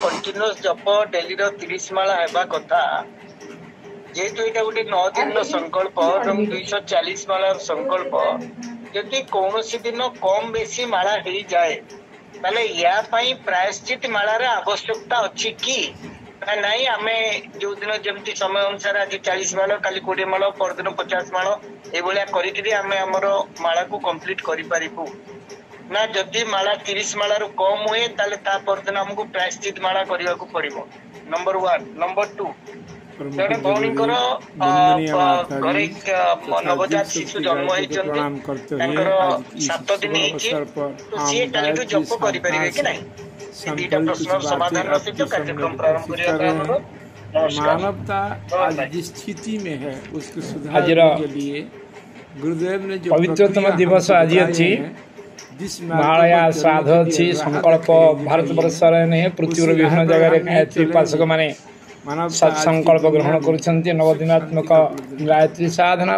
Continuous जप daily 30 माला हेबा कथा जेहेतु यहाँ गोटे 9 दिन संकल्प एवं 240 माला संकल्प जदि कौन दिन कम बेसी माला हो जाए ताले या प्रायश्चित मालार आवश्यकता अच्छी कि नाई आम जो दिन जमी समय अनुसार आज 40 माल काली 20 माल परदिन 50 माल ये करमर माला को कम्प्लीट करूँ ना जदि माला 30 मालार कम हुए ताले ता परदिन हमको प्रायश्चित माला करने को पड़ो। नंबर 1 नंबर 2 जड़े भौणी घरे नवजात शिशु जन्म होती 7 दिन तो सी काली जप करें कि नहीं दुईटा प्रश्न समाधान सहित कार्यक्रम प्रारंभ करने मानवता आज जिस स्थिति में है उसको सुधारने के लिए गुरुदेव ने जो पवित्रतम दिवस आज अच्छी महालया श्राद्ध अच्छी संकल्प भारत वर्ष नहीं पृथ्वी विभिन्न जगह गायत्री उपासक मैंने सत्संकल्प ग्रहण कर नवदिनात्मक गायत्री साधना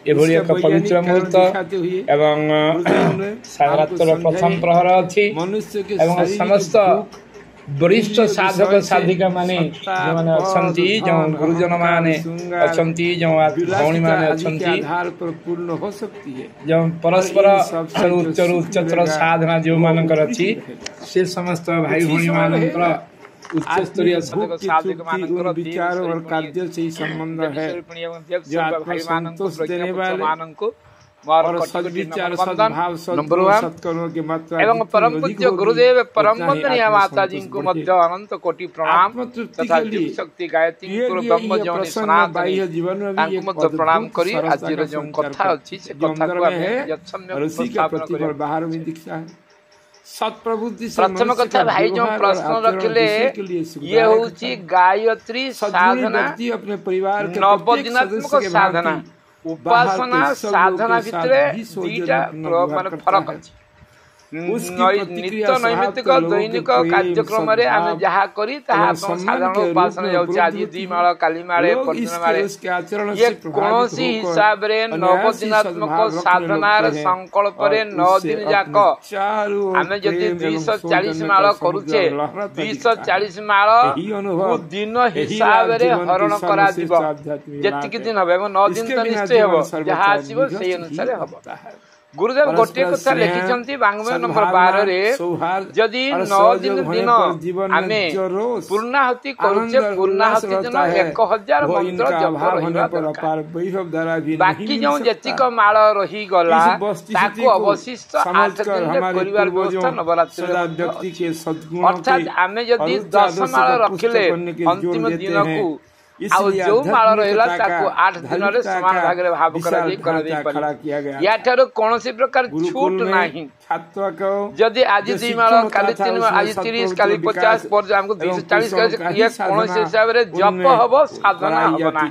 एभली एक पवित्र मुहूर्त एवं रात्र प्रथम प्रहर अच्छी समस्त वरिष्ठ साधक साधिका माने जो माने अच्छंती जो गुरुजन माने अच्छंती जो भौणी माने अच्छंती पूर्ण हो सकती है जो परस्पर उच्चतर साधना जो मानकर अच्छी से समस्त भाई भौणी मानकर उच्च स्तरीय साधक मानकर विचार और कार्य से संबंध है जो आत्मा संतोष देने वाले और सद्विचार सद्भाव नंबर 1 की मात्रा एवं परम पूज्य गुरुदेव परम वंदनीय माता जी को मध्य अनंत कोटि प्रणाम तथा शक्ति गायत्री ब्रह्म जौन सनातन जीवन में भी मध्य प्रणाम करी आज जो कथा अछि से कथा को हमें यत्सम्य उपस्थापन करी बाहर में दिखता है सत्प्रवृत्ति से प्रथम कथा भाई जो प्रश्न रखले ये होची गायत्री साधना अपने परिवार के नवदिनात्मक साधना उपासना साधना भितर दुईटा माने फरक अछि नित्य नैमित्तिक दैनिक कार्यक्रम रे आमे जहा करी ताहा साधारण उपासना जाउछि आज 2 माळ काली माळे परदिन माळे ये कोनोसी हिसाब रे नवदिनात्मक साधनार संकल्प रे 9 दिन जाक आमे जदि 240 माळ करूछे 240 माळ दिन हिसाब रे हरण करा दिबो जतिक दिन हबे 9 दिन तो निश्चय हबो जहा आसीबो सेही अनुसार हबो। गुरुदेव गोटे कथा लिखिछंती बांग्मय नंबर 12 रे जदि 9 दिन आमे पूर्णाहुति करूछे पूर्णाहुति दिन 1000 मंत्र जप रहिबा बाकी जो जतिक माळ रही गला ताको अवशिष्ट 8 दिन परिवार व्यवस्था नवरात्रि व्यक्ति के सद्गुण अर्थात आमे जदि 10 माळ रखिले अंतिम दिन को आउ जो माळ रहला ताको 8 दिन रे समान भाग रे भाव कर दे पारे या थारो कोनोसी प्रकार छूट नाही छात्र को जदि आज 2 माळ काली 3 माळ आज 30 काली 50 पर हमको 240 करे ये कोनोसी हिसाब रे जप हबो साधना हबो ना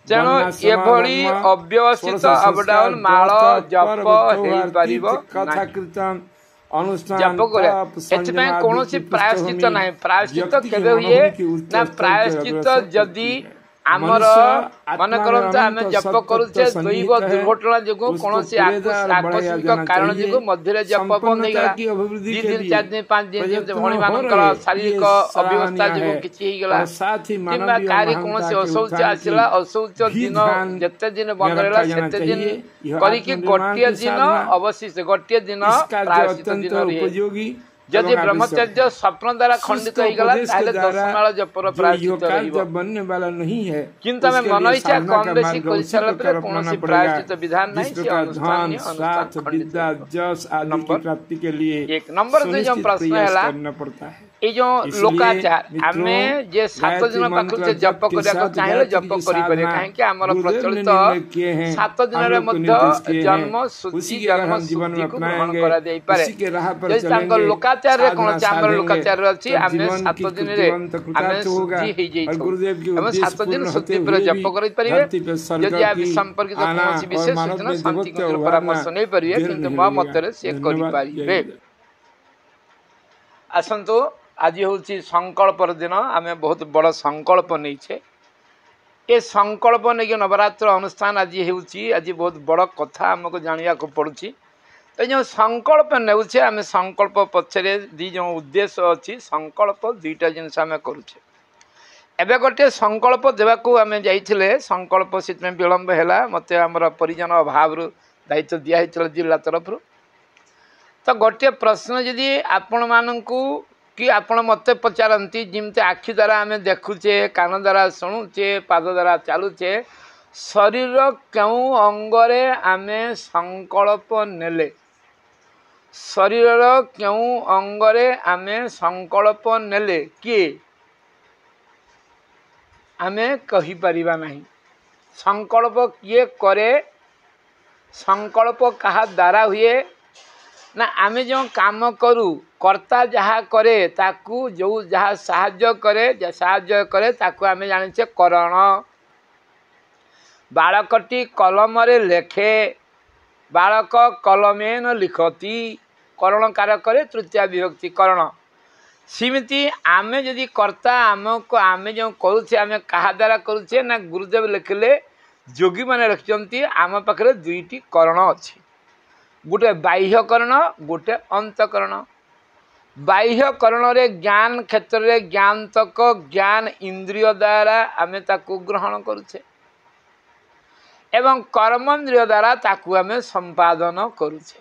तेणु एभली अव्यवस्थित अपडाउन माळ जप हेई पारिबो कथा कीर्तन जप करे कौन प्रायश्चित ना प्रायश्चित केबे हुए ना प्रायश्चित जदि आमर मन करते आम जप करुचे दैव दुर्घटना जो कौन आकस्मिक कारण जो मध्य जप बंद हो 2 दिन 4 दिन 5 दिन भणी मान शारीरिक अव्यवस्था जो किछि गला किंबा कार्य कौन अशौच आसला अशौच दिन जते दिन बंद रहला सेते दिन करिके गोटिया दिन अवशिष्ट गोटिया दिन प्रायश्चित दिन उपयोगी जदि ब्रह्मचर्य स्वप्न द्वारा खंडित हो गला ताले 10 माळ जपर प्रायश्चित रहिबो बनने वाला नहीं है किंतु हमें मन इच्छा कम बेसी कर सारा पर कोनोसी प्रायश्चित विधान नहीं से अनुष्ठान विद्या जस आदि की प्राप्ति के लिए एक नंबर 2 जो प्रश्न हैला करना पड़ता है ए जो लोकाचार हमें जे 7 दिन पाखु से जप करिया को चाहेले जप करि पारे काहे कि हमर प्रचलित 7 दिन रे मध्य जन्म सूची जन्म जीवन में ग्रहण करा देई पारे जे तांको लोकाचार रे कोन चामर लोकाचार अछि हमें 7 दिन रे हमें सूची हे जई छ हमें 7 दिन सूची पर जप करि परिबे यदि आप संपर्कित कोनोसी विशेष सूचना शांति को परामर्श नै परिबे किंतु म मतरे से करि पारिबे। आसंतो आज हूँ संकल्प दिन आम बहुत बड़ संकल्प नहीं ये संकल्प नहीं नवरात्र अनुष्ठान आज हूँ आज बहुत बड़ कथा आमको जानवा को पड़ुछि तो जो संकल्प नेउछे आम संकल्प पछरे दी जो उद्देश्य अच्छी संकल्प दुईटा जिनस आम करुचे एबे गोटे संकल्प देवाकू आम जाइए संकल्प से विलंब है मत आमर परिजन अभाव दायित्व दिखाई जिला तरफ तो गोटे प्रश्न जदि आपण मानू कि आपण मत पचारती जमती आखि द्वारा आम देखुचे कान द्वारा शुणुचे पाद द्वारा चलुचे शरीर क्यों अंगरे आम संकल्प नेले शरीर क्यों अंगरे आम संकल्प नेले किए आमे कही परिबा नहीं संकल्प किए करे संकल्प कहा द्वारा हुए ना आमे जो काम करू कर्ता जहा करे ताकू जो जहा साहाय्य करे ताकू आमे जानिछे करण बालकटी कलम रे लेखे बालक कलमे न लिखती करण कार करे तृतीय विभक्ति करण सिमिति आमे जदि कर्ता आमको आमे जो करुचे आमे कहा द्वारा करुचे ना गुरुदेव लिखिले जोगी माने रखिचंती आम पाखरे दुईटी करण अछि गोटे बाह्य करण गोटे अंतकरण बाह्य करण रे ज्ञान क्षेत्र रे ज्ञान तक ज्ञान इंद्रिय द्वारा आमे ताकू ग्रहण करुचे एवं कर्मेंद्रिय द्वारा ताकू आमे संपादन करुचे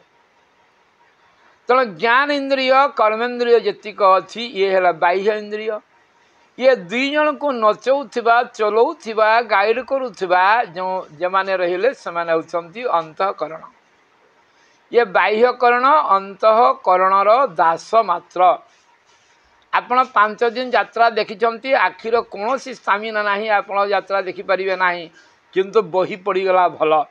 तेणु ज्ञान इंद्रिय कर्मेंद्रिय जीक अच्छी ये है बाह्य इंद्रिय ये दुई जन को नचौवा चलाउवा गाइड करुवा जो मैंने रहिले से होती अंतःकरण ये बाह्यकरण अंतःकरणर दास मात्र आपण 5 दिन यात्रा देखी आखिर कौन स्टामिना नहीं आप यात्रा देखिपारे ना किंतु बही पड़गला भल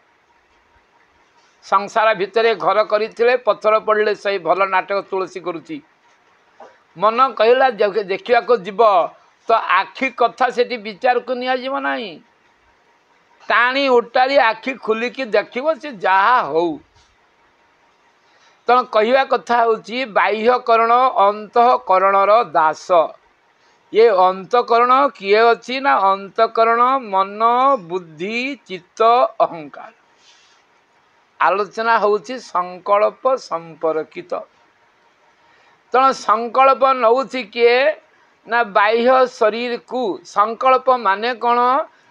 संसार भितर घर करते पत्थर पड़े से भल नाटक तुलसी करुच्ची मन कहला देखा जीव तो आखि कथा से विचार को निना टाणी उटारी आखि खुलिकी देखो से जहा हो तेणु कहवा कथा हूँ बाह्यकरण अंतःकरणर दास ये अंतःकरण किए अच्छी ना अंतःकरण मन बुद्धि चित्त अहंकार आलोचना होची संकल्प संपर्कित तेणु संकल्प नौची किए ना बाह्य शरीर को संकल्प माने कौन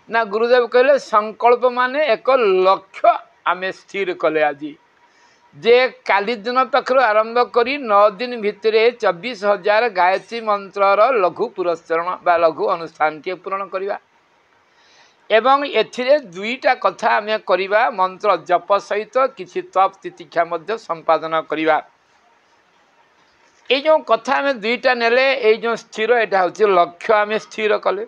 ना गुरुदेव कहले संकल्प माने एक लक्ष्य आमे स्थिर कले आज जे काली दिन पाखर आरंभ करी 9 दिन भितर 24,000 गायत्री मंत्रर लघु पुरस्करण बा लघु अनुष्ठान टे पूरण करवा एवं एथिरे दुईटा कथा आमे करिबा मंत्र जप सहित किछि तप तितिक्षा मध्य संपादन करिबा ए जो कथा आमे दुईटा नेले ए जो स्थिर एटा होछि लक्ष्य आमे स्थिर कले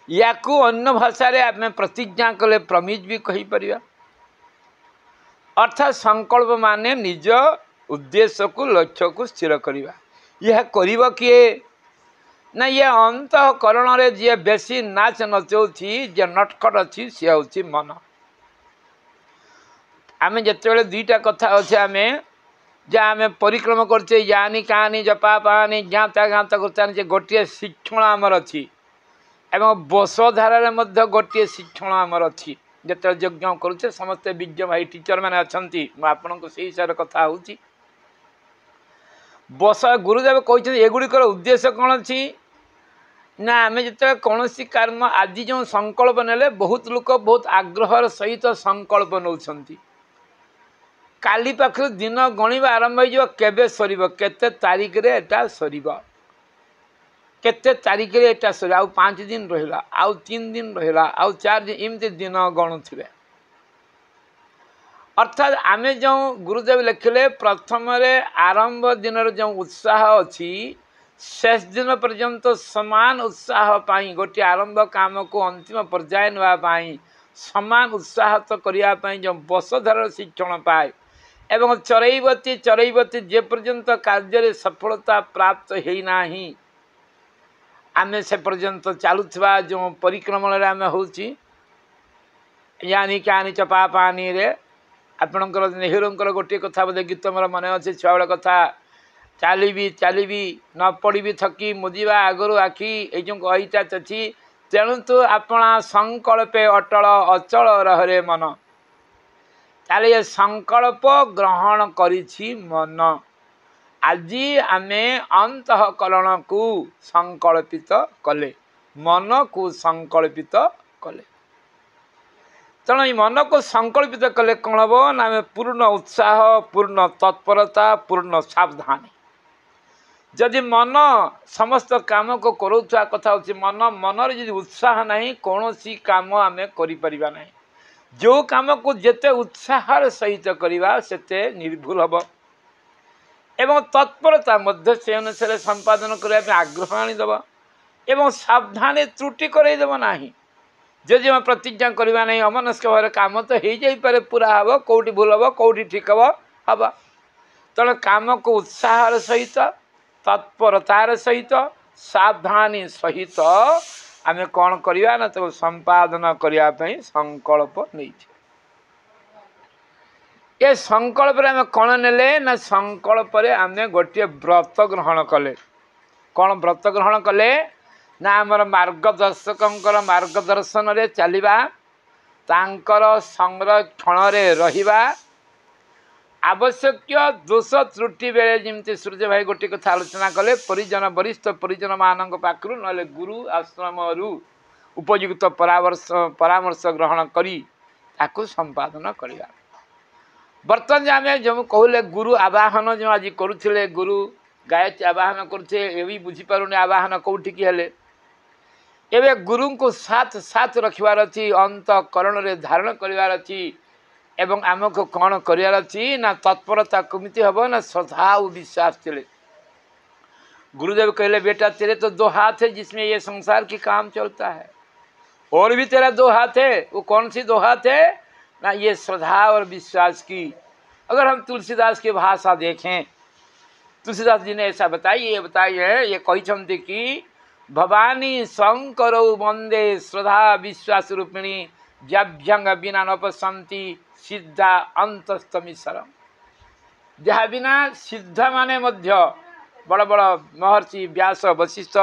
याकू अन्य भाषा रे आमे प्रतिज्ञा कले प्रमिज भी कहि परिबा अर्थात संकल्प माने निज उद्देश्य को लक्ष्य को स्थिर करिबा यह करिबा किए ना ये अंतःकरण रे जे बेसी नाच नचौछि जे नटखट अच्छी सी हूँ मन आमे जिते दुईटा कथा अच्छे आमे जहाँ आमे परिक्रम करछे यानी कहानी जपा पानी ज्ञाता ज्ञाता करछे जे गोटे शिक्षण आमर अच्छी एवं बसधारा मध्य गोटे शिक्षण आमर अच्छी जिते यज्ञ करुचे समस्ते विज्ञ भाई टीचर मैंने अच्छा आपको से हिसाब से कथा हूँ बस गुरुदेव कहते एगुड़िकर उद्देश्य कौन अच्छी ना आम जो कौन कर्म आज जो संकल्प नेले बहुत लोग बहुत आग्रहर सहित संकल्प नौकरी काली पाखर दिन गणिबा आरंभ हो केबे सरीब केते तारीख रे एटा सरीब केते तारीख रे एटा सरी आउ 5 दिन रहिला आउ 3 दिन रहिला आउ 4 दिन इमती दिन गणुथिबे अर्थात आमे जो गुरुदेव लिखिले प्रथम रे आरंभ दिन जो उत्साह अच्छी शेष दिन पर्यंत समान उत्साह पाई गोटे आरंभ काम को अंतिम पर्याय नापी समान उत्साह तो करने जो बसधार शिक्षण पाए एवं चरईवती जे पर्यंत कार्य सफलता प्राप्त होना आमे से पर्यंत चलुवा जो परिक्रमण आम हूँ यानी कहानी चपा पानी रे आपणकर नेहरूंकर गोटे कथा बोधे गीत मोर मन अच्छे छुआ कथा चली न पड़ी थकी मुजिबा आगु आखि ये जो कहीटा अच्छी तेणु तो आपणा संकल्पे अटल अचल रहे मन ताले ये संकल्प ग्रहण करिछि मन। आज आमे अंतःकरण को संकल्पित कले, मन को संकल्पित कले। तेणु ये मन को संकल्पित कले कौन हम ना पूर्ण उत्साह, पूर्ण तत्परता, पूर्ण सावधानी। जदि मन समस्त काम को करुवा कथा होची मन मनर यदि उत्साह नहीं कौन सी काम आम करिपरिबा नहीं। जो काम को जेते उत्साह सहित करिबा सेते निर्भुल हब एवं तत्परता मध्य से अनुसार संपादन करने आग्रह आनीदेव एवं सावधानी त्रुटि करदेव ना। जदि हम प्रतिज्ञा करवा नहीं अमनस्क भाव काम तो हो जापे पूरा हम कौटी भूल हम कौटी ठीक हम तेणु काम को उत्साह सहित तत्परतार सहित सावधानी सहित आम कौन करवा ना तो संपादन करने संकल्प नहीं। ये संकल्प आम कौन नेले ना संकल्प आम गोटे व्रत ग्रहण कले। कौन व्रत ग्रहण कले ना आमर मार्गदर्शक मार्गदर्शन रे चलिबा तांकर संरक्षण रे रहिबा आवश्यक दोष त्रुटि बेले जमती सूर्य भाई गोटे कथा आलोचना कले परिजन वरिष्ठ परिजन मान पाखु ना गुरु आश्रम उपयुक्त परामर्श ग्रहण करी ताकू संपादन करवा। बर्तमान आम जो कहले गुरु आवाहन जो आज करुले गुरु गायत्री आवाहन करुचे ये बुझीपारुनि आवाहन कौटिकी हेले एवं गुरु को साथ साथ रखिबार अच्छी अंतःकरण रे धारण करिवार अच्छी एवं आमको कौन करिवार अच्छी ना तत्परता कमिति हब ना श्रद्धा और विश्वास चले। गुरुदेव कहले बेटा तेरे तो दो हाथ है जिसमें ये संसार की काम चलता है और भी तेरा दो हाथ है। वो कौन सी दो हाथ है ना ये श्रद्धा और विश्वास की। अगर हम तुलसीदास की भाषा देखें तुलसीदास जी ने ऐसा बताइए ये कहते कि भवानी शंकर वंदे श्रद्धा विश्वास रूपिणी जभ्यंग बिना नपसंती सिद्धा अंतस्तमीश्वरम। जहाँ बिना सिद्ध माने मध्य बड़ बड़ महर्षि व्यास वशिष्ठ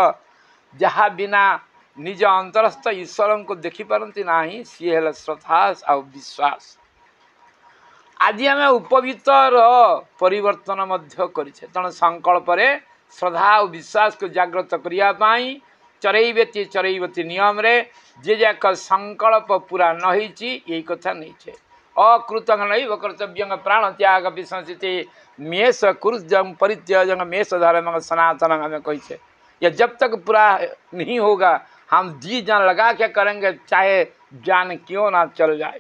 जहाँ बिना निज अंतरस्थ ईश्वर को देखी पारती ना सी है श्रद्धा और विश्वास। आज आम उपवितर परिवर्तन करें तेणु संकल्प श्रद्धा और विश्वास को जागृत करने चरैवती नियम रे जे जाक संकल्प पूरा नहीं यही कथा नहीं है। अकृतंग नहीं कर्तव्य प्राण त्याग विसंसिति मेष कुरुजम परित्यजंग मेष धर्म सनातन हमें कही। या जब तक पूरा नहीं होगा हम जी जान लगा के करेंगे चाहे जान क्यों ना चल जाए।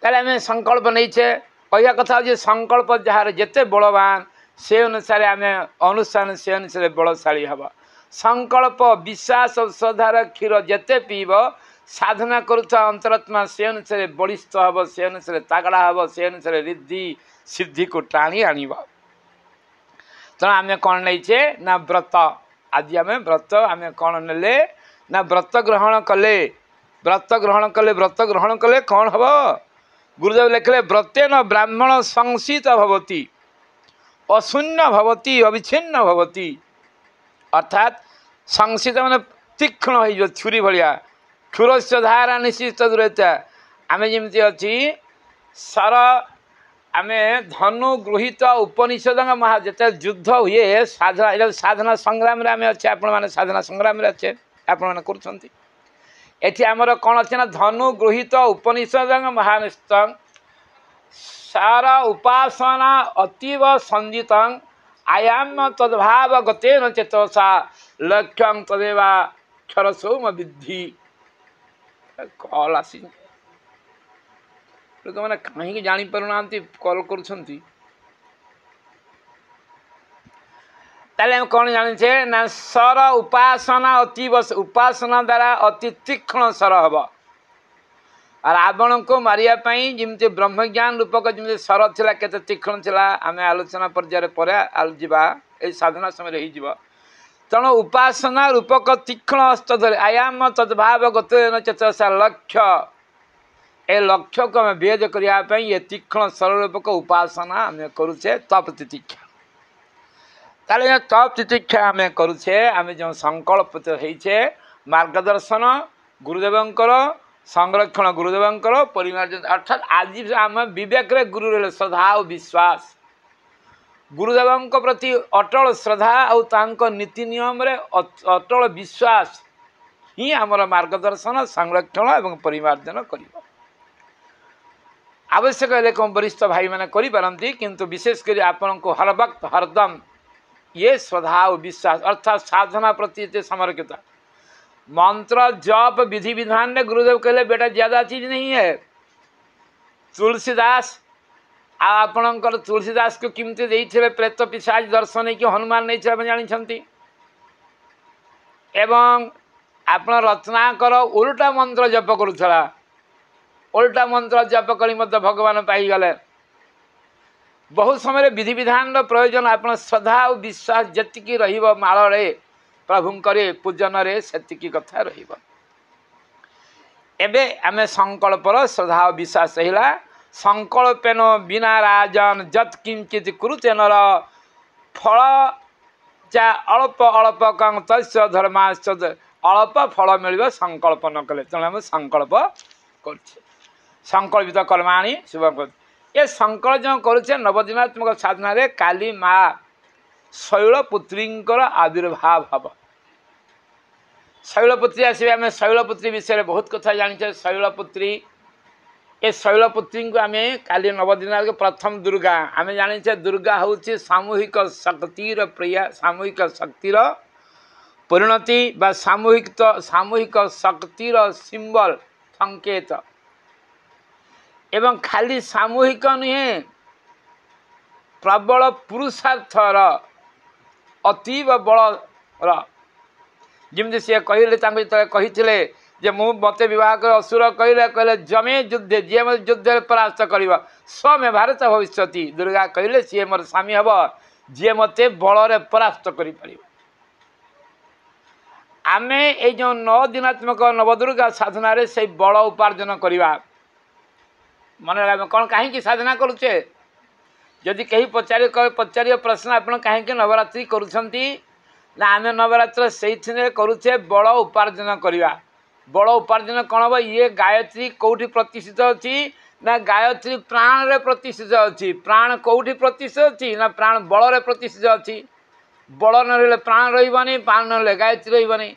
ताले हमें संकल्प नहीं है कह कथा जे संकल्प जार जिते बलवान से अनुसार आम अनुष्ठान से अनुसार बलशाली हम। संकल्प विश्वास और श्रद्धार क्षीर जिते पीब साधना करुवा अंतरात्मा से अनुसार बलिष्ठ हम से अनुसार तगड़ा हम से अनुसार रिद्धि सिद्धि को टाणी आनीब। तेणु आम कौन नहीं ना व्रत आज आम व्रत आम कौन नेले ना व्रत ग्रहण कले व्रत ग्रहण कले कौन हम। गुरुदेव लिखले व्रतेन ब्राह्मण संसित भवति अशून्य भवति अविच्छिन्न भवति। अर्थात संसित माने तीक्ष्ण हो छुरी भाया क्षुर से धारा निश्चित दूरता आम जमी अच्छी सर आम धनु गृहित उपनिषद महा जिते युद्ध हुए साधना साधना संग्राम आम अच्छे आपण साधना संग्राम अच्छे आपण कर आमर कौन अच्छे ना धनु गृहित उपनिषद महानिष्ठ सारा उपासना अतीव संजित आयाम तद्भाव गतेन चेतसा लक्ष्यं तदेवा क्षरसोम विद्धि। कल आसी लोक मैंने कहीं जापारूना कल कर कौन जाने ना सर उपासना अतीव उपासना द्वारा अति तीक्ष्ण सर हम। रावण को मारियापाई जमी ब्रह्मज्ञान रूपक जमी सर थिला केते तीक्ष्ण थिला आम आलोचना पर्यायर पर जा साधना समय हो। तेणु उपासना रूपक तीक्ष्ण हस्त धरे आयाम तद्भाव गतेन चेतसा लक्ष्य ए लक्ष्य को आम भेद करने ये तीक्ष्ण सरल रूपक उपासना आम करुचे तप तितिक्षा। ताले तप तितिक्षा आम करुचे आम जो संकल्प होइछे मार्गदर्शन गुरुदेवंकर संरक्षण गुरुदेवंकर परिमार्जन अर्थात आज आम विवेक गुरु रहे श्रद्धा और विश्वास गुरुदेव प्रति अटल श्रद्धा और नीति नियम रे अटल विश्वास ही आमर मार्गदर्शन संरक्षण और परिमार्जन कर आवश्यक हेल्ले कौन वरिष्ठ भाई मैंने करी किंतु विशेषकर आपण को हर वक्त हरदम ये श्रद्धा और विश्वास अर्थात साधना प्रति समर्पित मंत्र जप विधि विधान में गुरुदेव कहले बेटा ज्यादा चीज नहीं है। तुलसीदास आपणकर तुलसीदास को किमती देइथिले प्रेत पिशाच दर्शन कि हनुमान नहीं जानी एवं आपण रत्नाकर उल्टा मंत्र जप करुला उल्टा मंत्र जप करी मध्य भगवान पाईगले बहुत समय विधि विधान प्रयोजन आप श्रद्धा और विश्वास जी रमाड़े प्रभु पूजन से कथा रबे आम संकल्पर श्रद्धा और विश्वास रहा संकल्पेन बिना राजन जत किंचित कुरुते नर फल चा अल्प अल्प कं तस्य धर्माश्च अल्प फल मिल संकल्प न कले तेणु आम संकल्प कर संकल्पित कर्माणी शुभ ये संकल्प जो करुचे नवदिनात्मक साधना रे काली माँ शैलपुत्री आविर्भाव हम शैलपुत्री आसवे आम शैलपुत्री विषय बहुत कथा जानी शैलपुत्री ये शैलपुत्री को आम काली नवदिना प्रथम दुर्गा आम जानी दुर्गा हूँ सामूहिक शक्तिर प्रिय सामूहिक शक्तिर परिणति बा सामूहिक शक्तिर सिंबल संकेत एवं खाली सामूहिक नुहे प्रबल पुरुषार्थर अतीव बल जमी सी कहते जे मु मत विवाह कर असुर कहले जमे युद्ध जी मत युद्ध परास्त कर स्वमें भारत भविष्य दुर्गा कहले सी मोर स्वामी हम जी मत बल परास्त कर आम ये जो 9 दिनात्मक नवदुर्गा साधना रे से बल उपार्जन करवा मन लगे कौन कहीं साधना करुचे जदि कहीं पचार प्रश्न आप कहीं नवरात्रि करुँच ना आम नवरात्र से करुचे बल उपार्जन करवा बल उपार्जन कौन हम ये गायत्री कौटी प्रतिष्ठित अच्छी ना गायत्री प्राण रे प्रतिष्ठित अच्छी प्राण कौटी प्रतिष्ठित अच्छी ना प्राण बल रे प्रतिष्ठित अच्छी बल न प्राण रही प्राण न गायत्री रही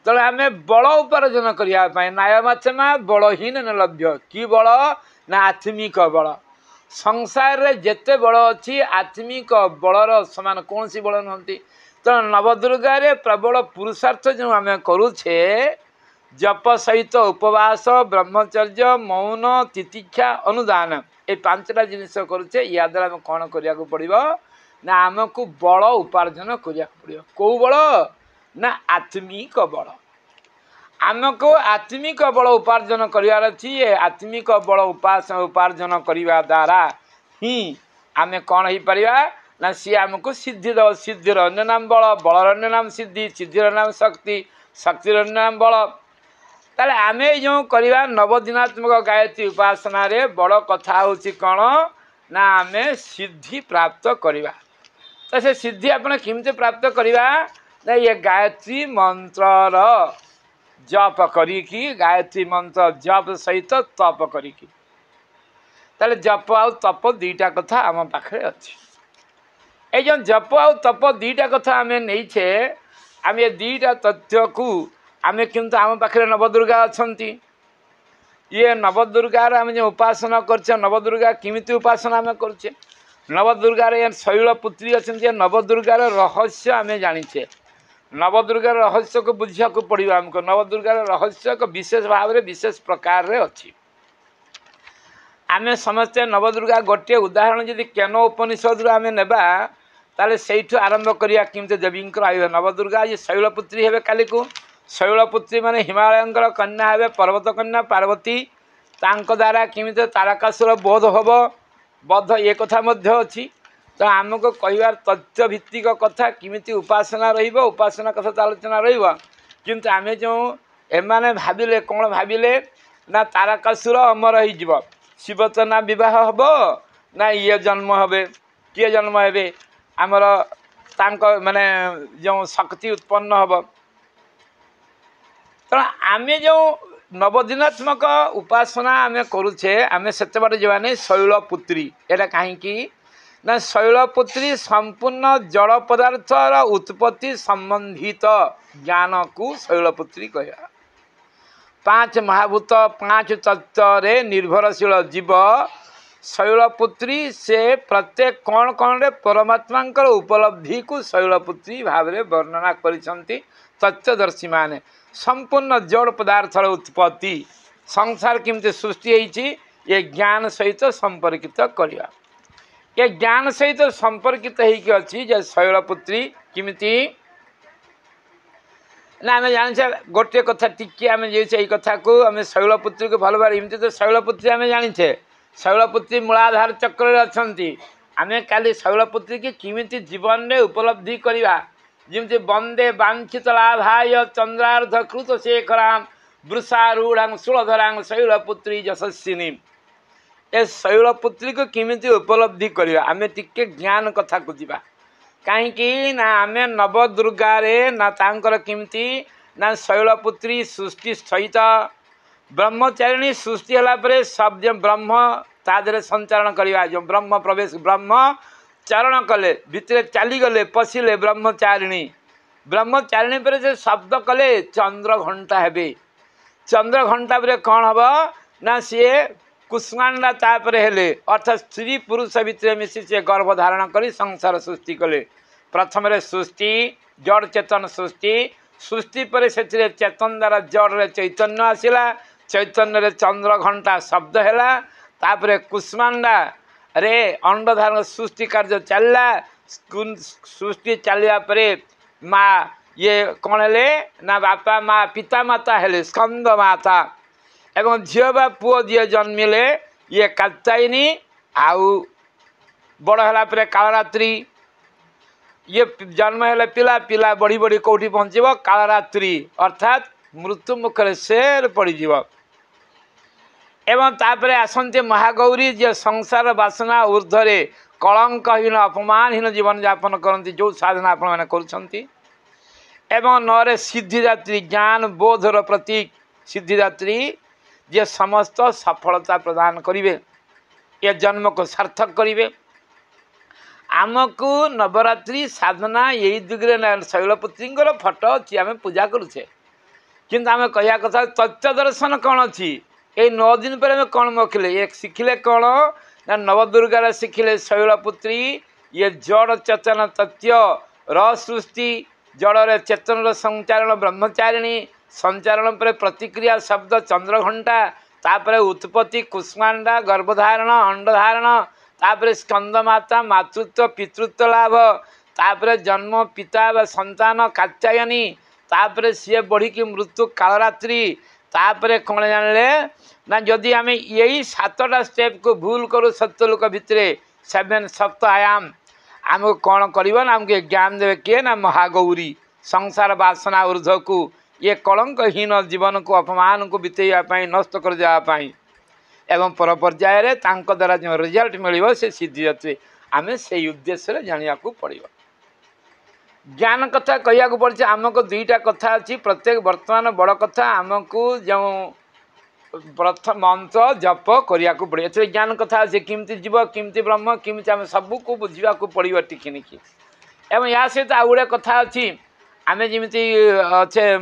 तेणु आम बल उपार्जन करने नायमाचमा बलहीन न लभ्य कि बल ना आत्मिक बल संसार रे जेते बल अच्छी आत्मिक बलर समान कौन सी बल नुहति तेणु नवदुर्गा रे प्रबल पुरुषार्थ जो आम करुचे जप सहित उपवास ब्रह्मचर्य मौन तितिक्षा अनुदान ये 5टा जिनिस करुचे या द्वारा आम कौन करिया पड़ो ना आमको बल उपार्जन करिया पड़ो कौ बल ना आत्मिक बल आमको आत्मिक बल उपार्जन करार अच्छी आत्मिक बल उपार्जन करने द्वारा ही आम कौन हो पार ना सी आमको सिद्धि दब सिद्धिर अन्य नाम बल बलर अन्य नाम सिद्धि सिद्धिर नाम शक्ति शक्तिर अन्य नाम बल ताले आम जो करवा नवदिनात्मक गायत्री उपासना रे बड़ कथा हूँ कौन ना आम सिद्धि प्राप्त करवा तो से सिद्धि आप केमती प्राप्त करवा ना ये गायत्री मंत्र जप करी गायत्री मंत्र जप सहित तप करी ताले जप आ तप 2टा कथा आम पाखे अच्छी ये जो जप आ तप 2टा कथा आम नहीं आम ये 2टा तथ्य को आम किंतु आम पाखे नवदुर्गा अच्छी ये नवदुर्गार आम जो उपासना करछे नवदुर्गा किमिति उपासना आम करछे नवदुर्गार शैलपुत्री अच्छे नवदुर्गार रहस्य आम जानीचे नवदुर्गार रहस्य को बुझा को पड़ो आमको नवदुर्गार रहस्य को विशेष भाव में विशेष प्रकार रे अच्छी आम समस्ते नवदुर्गा गोटे उदाहरण जदि केन उपनिषद आम नेबा ताले सेठु आरंभ करिया किमते देवी आयु नवदुर्गा ये शैलपुत्री हेबे काली को शैलपुत्री माने हिमालयंकर कन्या हेबे पर्वत कन्या पार्वती तांको द्वारा किमते तारकासुर बोध हम बध ये कथा मध्य अच्छी तो आमको कहबार तथ्य भित्तिक कथा किमिति उपासना रहिबो उपासना कथा आलोचना रहिबो किंतु आमे जो एमाने भाबिले कौन भाबिले ना तारकासुर अमर हो शिव तो ना विवाह हम ना ये जन्म हे किए जन्म हे आमर तांको माने जो शक्ति उत्पन्न हम तेणु आम जो नवदिनात्मक उपासना आम करुचे आम से जाने शैलपुत्री एटा कहीं ना शैलपुत्री संपूर्ण जड़ पदार्थर उत्पत्ति संबंधित ज्ञान को शैलपुत्री कह 5 महाभूत 5 तत्व निर्भरशील जीव शैलपुत्री से प्रत्येक कौन कौन रे परमात्मा उपलब्धि को शैलपुत्री भाव में वर्णना करिसंती तत्वदर्शी माने संपूर्ण जड़ पदार्थर उत्पत्ति संसार केमती सृष्टि होती ये ज्ञान सहित संपर्कित करवा ये ज्ञान सहित संपर्कित होगी अच्छी जे शैलपुत्री किमिति ना आम जाने गोटे कथा टिके आम जे कथा को आम शैलपुत्री को भल भाव एमती तो शैलपुत्री आम जाने शैलपुत्री मूलाधार चक्र अच्छा आम काली शैलपुत्री की किमिति जीवन में उपलब्धि करवा जमी वंदे वांछित लाभाय चंद्रार्धकृत शेखरां वृषारूढ़ शूलधरां शैलपुत्री यशस्विनी ए शैलपुत्री को किमिति उपलब्धि करवा आम टिके ज्ञान कथा को जीवा कहीं ना आम नवदुर्गारे ना तांकर किमिति ना शैलपुत्री सृष्टि सहित ब्रह्मचारिणी सृष्टि है शब्द ब्रह्म तादे संचारण करवा जो ब्रह्म प्रवेश ब्रह्म चारण कले भितर चलीगले पशिले ब्रह्मचारिणी पर से शब्द कले चंद्र घंटा हे चंद्र घंटा पर कौन हम ना सी कुष्मांडा तापर हेले अर्थात स्त्री पुरुष भितर मिसी से गर्भ धारण कर संसार सृष्टि कले प्रथम सृष्टि जड़ चेतन सृष्टि पर से चेतन द्वारा जड़ चैतन्य आसला चैतन्य चंद्र घंटा शब्द है तापर कुष्मांडा रे अंड धारण सृष्टि कार्य चलला सृष्टि चलिया परे माँ ये कौन है ना बापा माँ पिता माता हेले स्कंद माता एवं झील बा पुओ जी जन्मिले ये कात्यायनी आउ बड़ है कालरात्रि ये जन्म है पिला पिला बढ़ी बढ़ी कौटी पहुँचब कालरात्रि अर्थात मृत्यु मुखर शेर पड़ज एवं तापर आसंते महागौरी जे संसार वासना ऊर्ध्वे कलंकहीन अपमानहीन जीवन यापन करती जो साधना आपण मैंने एवं नरे सिद्धिदात्री ज्ञान बोधर प्रतीक सिद्धिदात्री जे समस्त सफलता प्रदान करेंगे ये जन्म को सार्थक करेंगे आमको नवरात्रि साधना यही दिगरे शैलपुत्री फटो अच्छी आम पूजा करुचे किंतु आम कह कथा तत्व दर्शन कौन अच्छी ये 9 दिन पर आम कौन मखिले एक शिखिले कौन ना नवदुर्गार शिखिले शैलपुत्री ये जड़ चेतन तत्व रसृष्टि जड़ चेतन संचारण ब्रह्मचारिणी संचारण पर प्रतिक्रिया शब्द चंद्र घंटा तापर उत्पत्ति कुष्मांडा गर्भधारण अंडधारण तापर स्कंदमाता मातृत्व पितृत्व लाभ तापर जन्म पिता व संतान कात्यायनी तापर सी बढ़ी की मृत्यु कालरात्रि तापर कौन जाने ना जदि आम यही 7टा स्टेप को भूल करूँ सत्यलोक भितर 7 सप्त आयाम आमको कौन कर आमको ज्ञान देवे किए ना महागौरी संसार वासना ऊर्ध को ये कलंकहीन जीवन को अपमान को बितेवाई नष्ट कर देवाई एवं पर पर्यायर द्वारा जो रिजल्ट मिल से सिद्धिदात्री आम से उद्देश्य जाना पड़ो ज्ञान कथा कह पड़े आमको 2टा कथा अच्छी प्रत्येक वर्तमान बड़ कथा आमको जो प्रथम मंत्र जप करने को पड़े ए ज्ञान कथा अच्छे किमती जीव किमती ब्रह्म किमती आम सबको बुझा पड़ो टिकिनिकी एवं या सहित आउ गोटे कथा अच्छी आम जमी अच्छे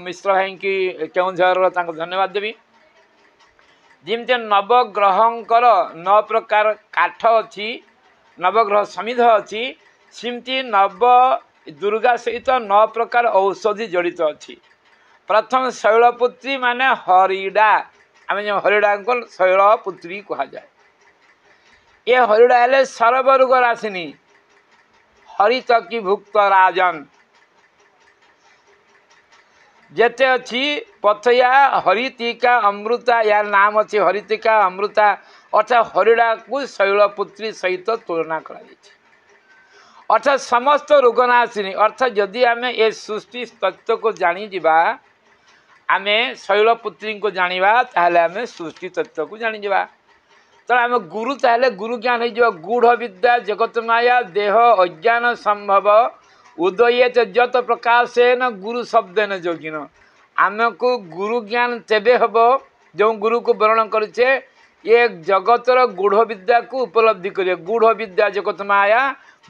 मिश्र भाई की केउझर धन्यवाद देवी जमी नवग्रहंकर 9 प्रकार काठ अच्छी नवग्रह समिध अच्छी सिमती नव दुर्गा सहित 9 प्रकार औषधि जड़ित अच्छी प्रथम शैलपुत्री माने हरिड़ा आम जो हरिड़ा को शैलपुत्री कह जाए ये हरिड़ा हेले सर्वरोग राशिनी हरित की भुक्त राजन जेते अच्छी पथया हरितिका अमृता यार नाम अच्छी हरितिका अमृता अर्थात हरिड़ा को शैलपुत्री सहित तुलना करा अर्थात समस्त रोगनाशिनी अर्थात जदि आम ए सृष्टि तत्व को जानी जीवा आम शैलपुत्री को जानिबा ताहले आम सृष्टि तत्व को जानी जीवा तो आम गुरु ताहले गुरु ज्ञान हो गूढ़ विद्या जगत माया देह अज्ञान संभव उदयेत जत प्रकाशेन गुरु शब्देन जोगिन आमको गुरु ज्ञान तेबे हम जो गुरु को वर्ण करे ये जगतर गूढ़ विद्या को उपलब्धि करिए। गूढ़ विद्या जगत माया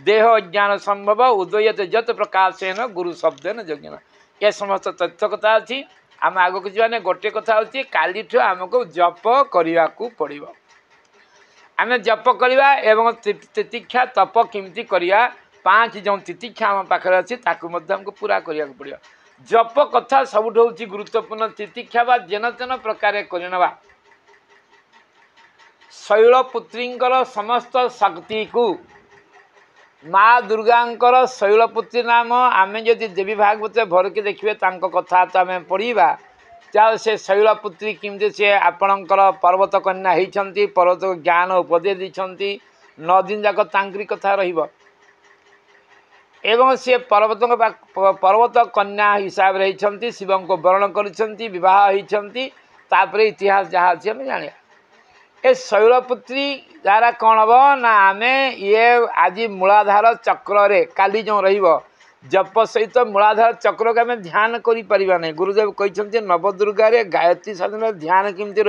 देह अज्ञान संभव उदयते जत प्रकाशन गुरु शब्द न जज्ञान। ये समस्त तथ्य कथा अच्छी आम आग को जाने गोटे कथा अच्छी काली आमको जप करने को पड़ो। आम जप करवा एवं तितिक्षा तप किमती करिया 5 जो तितिक्षा आम पाखे अच्छी हमको पूरा करने को पड़ो। जप कथा सबुठ हूँ गुरुत्वपूर्ण। तितिक्षा बा जेन तेन प्रकार करवा शैलपुत्रींकर समस्त शक्ति को माँ दुर्गांकर शैलपुत्री नाम आम जदि देवी भागवत भर के देखिए कथा तो आम पढ़ा चाहे से शैलपुत्री किमती सी आपणकर पर्वत कन्या होती पर्वत ज्ञान उपदेश देती 9 दिन जाक तांकरी कथा रहिबो एवं सी पर्वत कन्या हिसाब से होती शिव को वर्ण कर विवाह होती इतिहास जहाँ अच्छी आम जाना। ए शैलपुत्री द्वारा कौन हम ना आम ये आज मूलाधार चक्र रे काली जो जप सहित मूलाधार चक्र को आम ध्यान करें। गुरुदेव कहते नवदुर्गा रे गायत्री साधन ध्यान केमती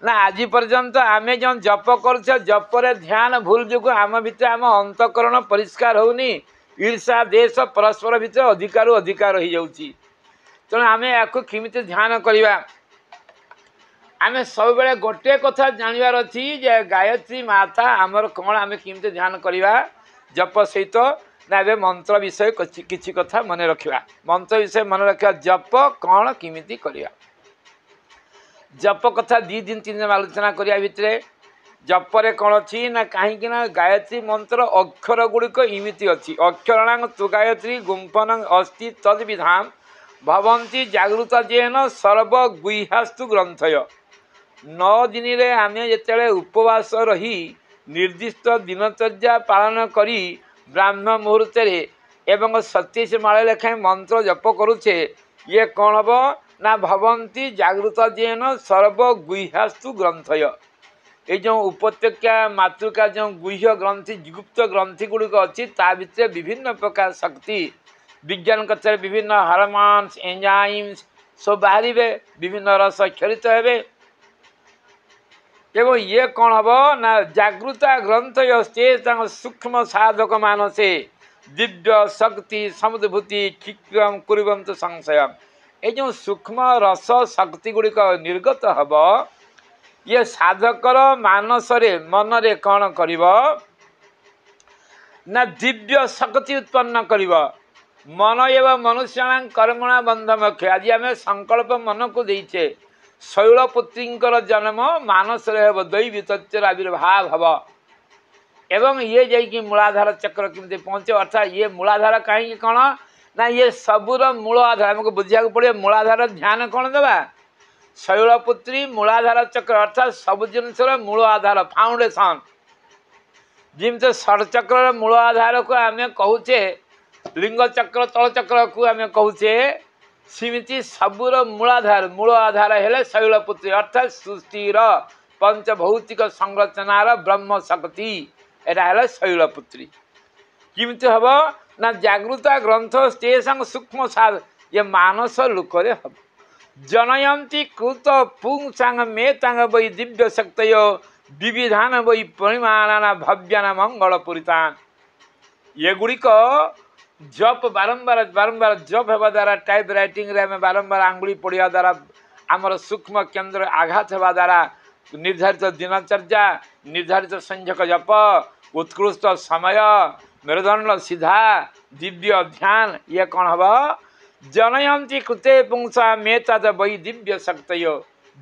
ना आज पर्यंत आम जो जप कर जपर ध्यान भूल जो आम भितर आम अंतकरण परिष्कार होनी ईर्षा देश परस्पर भितर अधिकार अधिकार हो जाऊँगी। तेणु आम या केमती ध्यान करवा आम सब बेले गोटे कथा जानवर अच्छी जे गायत्री माता आमर कौन आम केमती ध्यान करवा जप सहित ना ए मंत्र विषय किसी कथा मन रखा मंत्र विषय मन रखा जप कौन केमती करवा जप कथा 2 दिन 3 दिन आलोचना करिया भितर जपरे कौन अच्छी ना कहीं गायत्री मंत्र अक्षर गुड़िक इमिति अच्छी अक्षराणां तु गायत्री गुंफन अस्ति तद विधान भवंती जागृत जेन सर्वगुह्यास्तु ग्रंथय। 9 दिन रे आमे जेतेले उपवास रही निर्दिष्ट दिनचर्या पालन करी ब्राह्मण मुहूर्त एवं 27 माला लेखाएं मंत्र जप करुचे ये कौन हम ना भवंती जागृत जेन सर्वगुह्यास्तु ग्रंथय। ये जो उपत्यका मातृका जो गुह्य ग्रंथि गुप्त ग्रंथि गुड़िक अच्छी ता भितर विभिन्न प्रकार शक्ति विज्ञान कथार विभिन्न हार्मोन्स एंजाइम्स सब बाहर विभिन्न रस क्षरित हेबे एवं ये कौन हम ना जागृता ग्रंथ ये सूक्ष्म साधक मानसे दिव्य शक्ति समुद्भूति क्षिप्रम कुर्वन्तु संशय। ये जो सूक्ष्म रस शक्ति गुड़िक निर्गत हब ये साधकर मानसरे मनरे कौन करिव ना दिव्य शक्ति उत्पन्न करिव। मन एवं मनुष्य कर्मणा बंधमक्ष आज आम संकल्प मन को देचे शैलपुत्रींकर जन्म मानस हम दैवी तत्वर आविर्भाव हम एवं ये जाकि मूलाधार चक्र केमती पहुँचे अर्थात ये मूलाधार कहीं कौन ना ये सबूर मूल आधार आमको बुझा पड़े मूलाधार ध्यान कौन देवा शैलपुत्री मूलाधार चक्र अर्थात सब जिनसर मूल आधार फाउंडेशन जमी षडचक्र मूल आधार को आम कहूचे लिंग चक्र तल चक्र को आम कहूचे सिमिति सबूर मूल आधार हेले शैलपुत्री अर्थात सृष्टिर पंचभौतिक संरचनार ब्रह्म शक्ति एटा हेले शैलपुत्री किमती हम ना जागृता ग्रंथ तेषां सूक्ष्म साध ये मानस लोकरे हम जनयंती कृत पुंसांग मेतांग वै दिव्य शक्तय विविधान वै परिमाणा भव्यान मंगलपुरितान। ये गुड़िक जप बारंबार बारंबार जप होगा द्वारा टाइप राइटिंग रे में बारंबार आंगुली पड़िया द्वारा आमर सूक्ष्म केन्द्र आघात होगा द्वारा निर्धारित दिनचर्या निर्धारित संख्यक जप उत्कृष्ट समय मेरुदंड सीधा दिव्य ध्यान ये कौन हम जनयंती कृते पुंसा मेता वै दिव्य शक्तय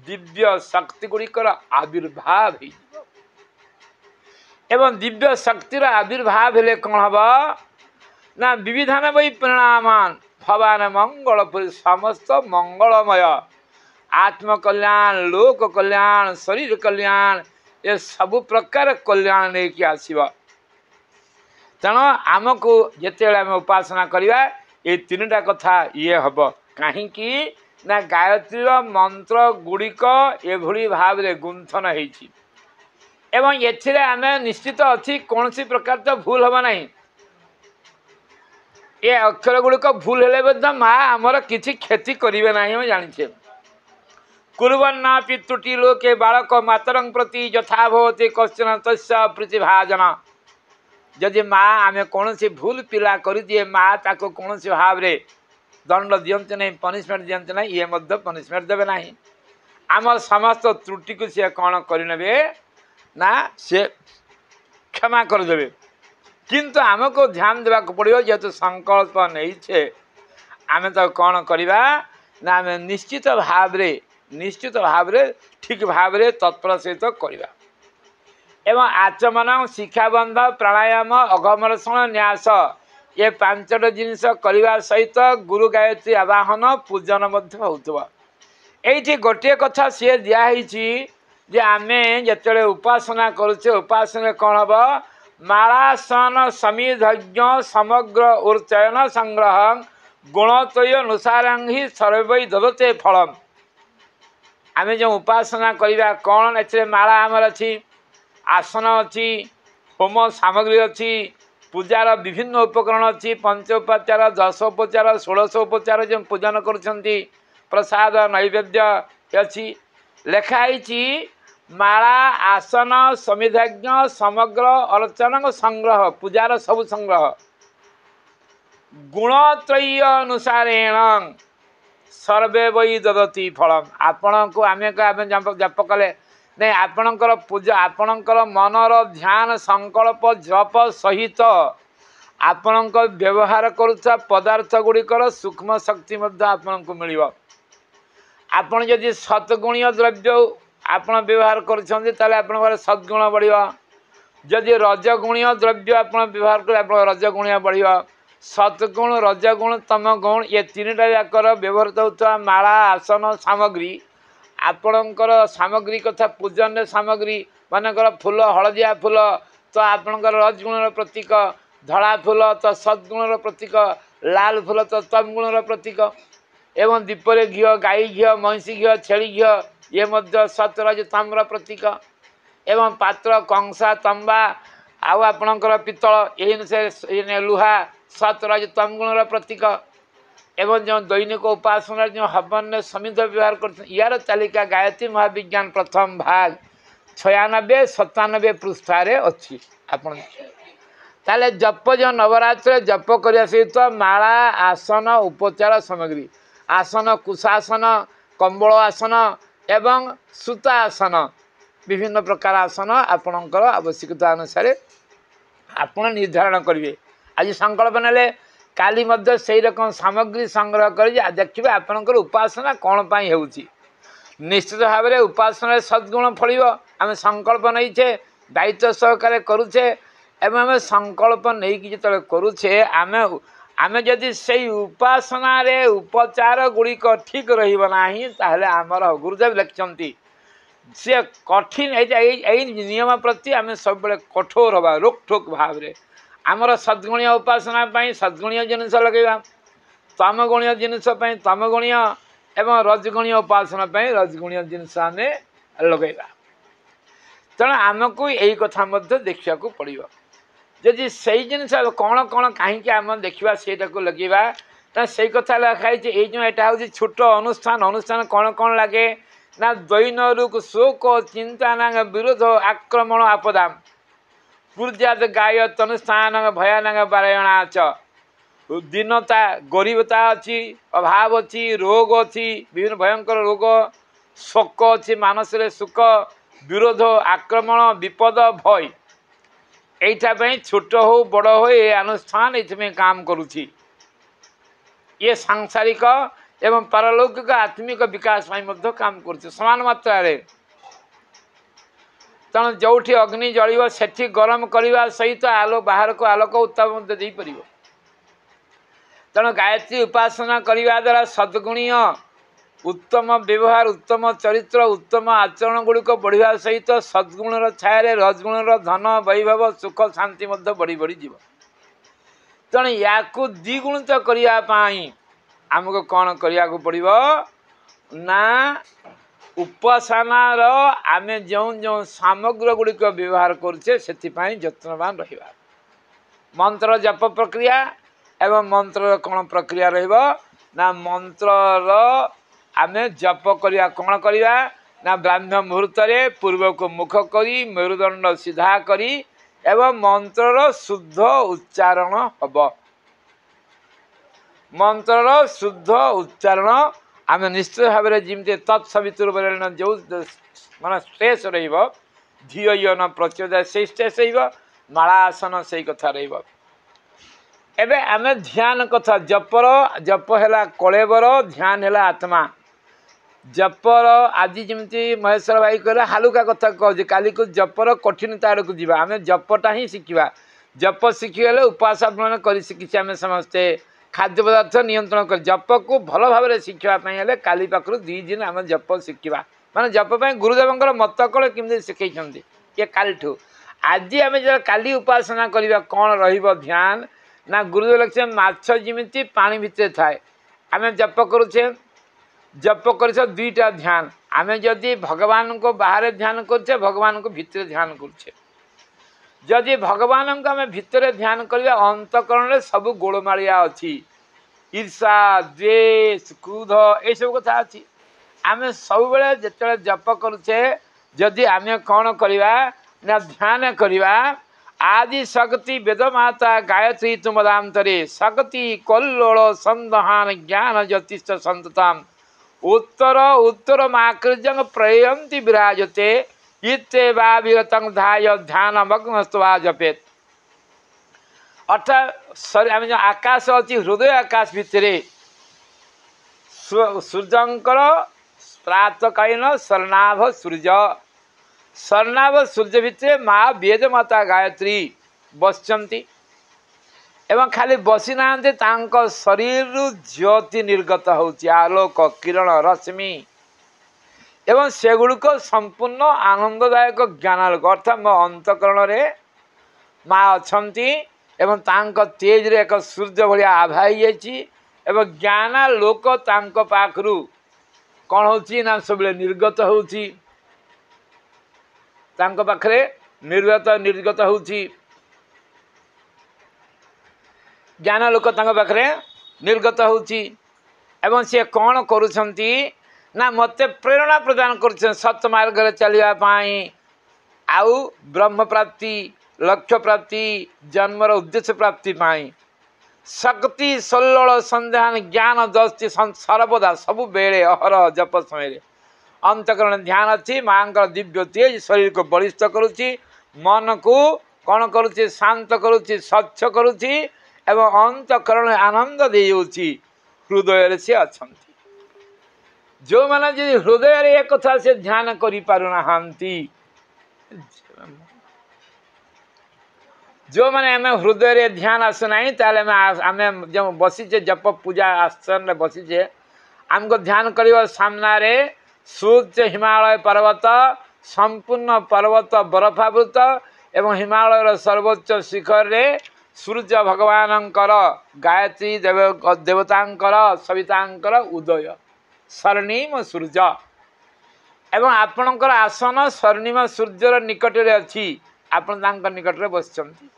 दिव्य शक्ति गुड़िकर आविर्भाव एवं दिव्य शक्तिर आविर्भाव हेले कौन हम ना विविधान वै परिणामान भवान मंगलपुरी समस्त मंगलमय आत्मकल्याण लोक कल्याण शरीर कल्याण ये सब प्रकार कल्याण लेकिन आसव। तेणु आमको जिते आम उपासना करवा ये 3टा कथा ये हम कहीं ना गायत्री मंत्र गुड़िक एभली भाव में गुंथन होती एवं एथिरे आम निश्चित अच्छी कौन प्रकार तो भूल हम नहीं ए अक्षर गुड़िक भूल हेले माँ आमर किसी क्षति करेंगे ना हम जाचे कुर्वन्ना त्रुटि लोके बालक मातरं प्रति यथा भवति कश्चन तस्य प्रतिभाजन जदि माँ आम कौन भूल पिला कर दिए माँ ताको कौन भाव में दंड दियंते नहीं पनिशमेंट दियंते नहीं ये पनिशमेंट देवे ना आम समस्त त्रुटि को सी कौन करे ना सी क्षमा करदे किंतु आमको ध्यान देवा पड़ो जेहेतु संकल्प नहीं छे आम तो कौन करवा ना आम निश्चित भाव ठीक भाव तत्पर सहित करवा एवं आचमन शिक्षाबंध प्राणायाम अघमर्षण न्यास ये पांचट जिनस करने सहित गुरु गायत्री आवाहन पूजन होती गोटे कथा सी दिखाई जे आम जिते उपासना करुचे उपासना कौन हम मालासन समिधज्ञ समग्र उच्चयन संग्रह गुणत्रय अनुसारं ही सर्वै ददते फलम आम जो उपासना करवा कौन ए माला आमर अच्छी आसन अच्छी होम सामग्री अच्छी पूजार विभिन्न उपकरण अच्छी पंचोपचार 10 उपचार 16 उपचार जो पूजन कर प्रसाद नैवेद्य अच्छी लिखाई माला आसन समिधज्ञ समग्र अर्चन संग्रह पूजार सब संग्रह गुणत्रय अनुसारेण सर्वे वै ददति फलम आपण को आम जप कले नहीं आपणकर पूजा आपणकर मनर ध्यान संकल्प जप सहित आपण व्यवहार करुवा पदार्थ गुड़िकर सूक्ष्म शक्ति आपण को मिल आपण जदि सद्गुणीय द्रव्य आपण व्यवहार कर सद्गुण बढ़ जदि रजगुणीय द्रव्य आपण व्यवहार कर रजगुणीय बढ़ सत्गुण रजगुण तम गुण ये तीनटा जाकर व्यवहृत होता माला आसन सामग्री आपणकर सामग्री कथा पूजन सामग्री मानकर फूल हलदिया फूल तो आपणकर रजगुण प्रतीक धड़ा फूल तो सद्गुण प्रतीक लाल फूल तो तम गुण प्रतीक एवं दीपरे घी गाई घी महिषी घी छेली घी ये सतरज तम्र प्रतीक एवं पात्र कंसा तंबा आउ आपणकर पितल ये लुहा सतरज तम गुण प्रतीक एवं जो दैनिक उपासना जो हवन समिध व्यवहार कर यार तालिका गायत्री महाविज्ञान प्रथम भाग 96-97 पृष्ठारे अच्छी आप जप जो नवरात्र जप करने सहित माला आसन उपचार सामग्री आसन कुशासन कंबल आसन एवं सूता आसन विभिन्न प्रकार आसन आपणकर आवश्यकता अनुसार आपण निर्धारण करेंगे आज संकल्प नेले काली मध्य से रकम सामग्री संग्रह कर देखिए आपणकर उपासना कौन पाई होउची निश्चित भाव में उपासना सद्गुण फल आम संकल्प नहीं दायित्व सहकार करुचे एवं आम संकल्प नहीं जो करुचे आम आम जदि से उपासना रे उपचार गुड़िक ठीक रहा आमर गुरुदेव लिखिं सी कठिन नियम प्रति आम सब कठोर हवा रोकठोक भाव में आमर सद्गुणीय उपासना सद्गुणीय जिनस लगेगा तमगुणीय जिनस तमगुणीय एवं रजगुणीय उपासना रजगुणीय जिनस आम लगेगा तेणु आमको यही कथा देखा पड़ो जदि से जिनस कौन कौन कहीं आम देखा सेटा को लगेगा तो से कथा लिखाई ये जो यहाँ हूँ छोट अनुष्ठान अनुष्ठान कौन कौन लगे ना दैन रुक शोक चिंता ना विरोध आक्रमण आपदा पूर्जात गाय तनुष्ठान भयानक पारायणा च दीनता गरीबता अच्छी अभाव अच्छी रोग अच्छी विभिन्न भयंकर रोग शोक अच्छी मानस सुख विरोध आक्रमण विपद भय यही छोट हो बड़ हो ये अनुष्ठान ये काम करुच्ची ये सांसारिक एवं पारलौकिक आत्मिक विकास काम कर समान मात्रा तेणु जो अग्नि जल से गरम करने सहित आलो बाहर को आलोक उत्ताप दे पार तेणु गायत्री उपासना करने द्वारा सद्गुणीय उत्तम व्यवहार उत्तम चरित्र उत्तम आचरण गुड़िक बढ़िया सहित सद्गुणर छाया रजगुणर धन वैभव सुख शांति बढ़ी बढ़ी जीव तेणु या द्विगुणित करने आमको कौन करने को पड़ो ना उपासनार आम जो जो सामग्री गुड़िक व्यवहार करुचे से जत्नवान रहा मंत्र जप प्रक्रिया एवं मंत्र कौन प्रक्रिया रहिबो ना मंत्रर आमे जप करिया कौन करिया ना ब्राह्मण मुहूर्त रे पूर्व को मुख करी मेरुदंड सीधा करी एवं मंत्रर शुद्ध उच्चारण हब मंत्रर शुद्ध उच्चारण आमे निश्चित भाव में जमी तत्सवितुर्वरेण्यं जो मान स्टेस रहिबो धियो यो न प्रचोदय से स्टेस रहिबो माला आसन से कथा रहिबो एबे आमे ध्यान कथा जपर जप हैला कलेबर ध्यान हैला आत्मा जपर आज जमी महेश्वर भाई कहला हालुका कथा कह काली को जपर कठिनता आड़ को जीवा आमे जपटा ही शिखा जप शिखिगले उपास मन कर शिखी आम समस्ते खाद्य पदार्थ नियंत्रण कर जप को भल भाव में शिखापी काली पाखु 2 दिन आम जप शिखा माने जप गुरुदेव मत कले केमती शिखई ये काली आज आम जो काली उपासना करवा कौन ध्यान ना गुरुदेव लक्ष्य माछ जमी पानी भितर थाए आम जप करुचे जप कर 2टा ध्यान आम जदि भगवान को बाहर ध्यान करुचे भगवान को भितर ध्यान करुचे जदि भगवान को आम भितर ध्यान करवा अंतकरण में सब गोलमालिया अच्छी ईर्षा द्वेष क्रोध ये सब कथा अच्छी आम सब बेले जिते जप करुचे जदि आम कौन करवा ना ध्यान करवा आदि शक्ति वेदमाता गायत्री तुमदांतरे शक्ति कल्लोल संदहान ज्ञान ज्योतिष संतताम उत्तर उत्तर माकृजंग प्रयंति विराजते इत्येवा विगतं धाय ध्यान मग्नस्त्वा जपेत अर्थात आम जो आकाश अच्छी हृदय आकाश भितर सूर्यंकर प्रातकालीन स्वर्णाभ सूर्य भितर माँ वेद माता गायत्री बसचंती एवं खाली बसी ना शरीर ज्योति निर्गत होची आलोक किरण रश्मि एवं सेगुड़िक संपूर्ण आनंददायक ज्ञानालोक अर्थात मो अंतकरण रे माँ अच्छी एवं तांको तेज रे एक सूर्य भाया आभाई एवं ज्ञानालोक तांको पाखरु कौन होची ना सब निर्गत होची तांको पाखरे निर्गत होची ज्ञानालोक तांको पाखरे निर्गत होची एवं से कौन करुछंती ना मत प्रेरणा प्रदान कर सत मार्ग चलने आउ ब्रह्म प्राप्ति लक्ष्य प्राप्ति जन्मर उद्देश्य प्राप्ति पाई शक्ति सल्लोल संध्यान ज्ञान दस्ती सर्वदा सबु बेले अहर जप समय अंतकरण ध्यान अच्छी माँ दिव्य तेज शरीर को बलिष्ठ करुच्ची मन को कौन करुच्ची शांत करुच्ची स्वच्छ करुच्ची एवं अंतकरण आनंद दे हृदय से अच्छा जो मैंने जी हृदय रे एक कथा से ध्यान करि पारु नाहांती जो मैंने आम हृदय रे ध्यान आसना आम जो बसीचे जप पूजा आसन बसीचे आमको ध्यान कर सामना रे सूर्य हिमालय पर्वत संपूर्ण पर्वत बरफावृत एवं हिमालय सर्वोच्च शिखर रे सूर्य भगवान गायत्री देवतांकर सवितांकर उदय स्वर्णिम सूर्य एवं आपणकर आसन स्वर्णिम सूर्यर निकट रे अच्छी आपण निकट रे बसचंती